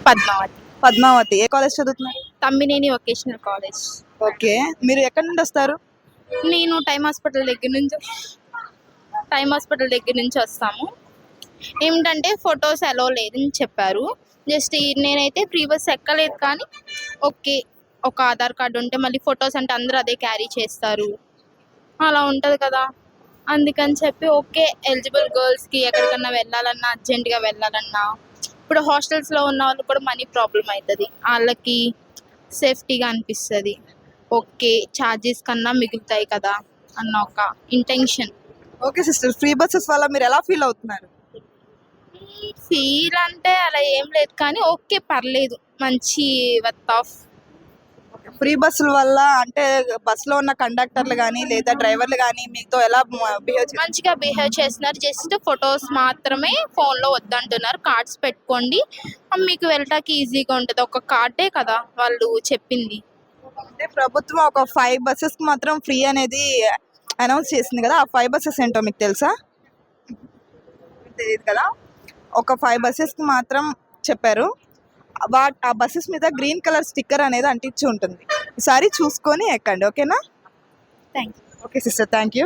పద్మావతి. పద్మావతి. ఏ college చదువుతున్నారు? Tammineni vocational college. Okay. మీరు ఎక్కడి నుండి వస్తారు? నేను టైమ్ హాస్పిటల్ దగ్గర నుంచి వస్తాము. ఏమిటంటే ఫొటోస్ అలో లేదని చెప్పారు. జస్ట్ నేనైతే ఫ్రీ బస్ ఎక్కలేదు, కానీ ఓకే, ఒక ఆధార్ కార్డు ఉంటే మళ్ళీ ఫొటోస్ అంటే అందరూ అదే క్యారీ చేస్తారు, అలా ఉంటుంది కదా. అందుకని చెప్పి ఓకే, ఎలిజిబుల్ గర్ల్స్కి ఎక్కడికన్నా వెళ్ళాలన్నా, అర్జెంటుగా వెళ్ళాలన్నా, ఇప్పుడు హాస్టల్స్లో ఉన్న వాళ్ళు కూడా మనీ ప్రాబ్లం అవుతుంది, వాళ్ళకి సేఫ్టీగా అనిపిస్తుంది. ఓకే, ఛార్జెస్ కన్నా మిగులుతాయి కదా అన్న ఒక intention. Okay sister, free buses వల్ల మీరు ఎలా ఫీల్ అవుతున్నారు? ఫీల్ అంటే అలా ఏం లేదు, కానీ ఓకే పర్లేదు, మంచి వర్త్ ఆఫ్. ఫ్రీ బస్సుల వల్ల అంటే బస్సులో ఉన్న కండక్టర్లు కానీ లేదా డ్రైవర్లు కానీ మీతో ఎలా బిహేవ్ మంచిగా బిహేవ్ చేస్తున్నారు. జస్ట్ ఫొటోస్ మాత్రమే ఫోన్లో వద్దంటున్నారు, కార్డ్స్ పెట్టుకోండి మీకు వెళ్ళటానికి ఈజీగా ఉంటుంది. ఒక కార్డే కదా వాళ్ళు చెప్పింది. అంటే ప్రభుత్వం ఒక 5 బస్సెస్కి మాత్రం ఫ్రీ అనేది అనౌన్స్ చేసింది కదా, ఆ 5 బస్సెస్ ఏంటో మీకు తెలుసా? తెలియదు కదా. ఒక 5 బస్సెస్కి మాత్రం చెప్పారు. ఆ బస్సెస్ మీద గ్రీన్ కలర్ స్టిక్కర్ అనేది అంటించి ఉంటుంది. ఈసారి చూసుకొని ఎక్కండి, ఓకేనా? Thank you. Okay sister, thank you.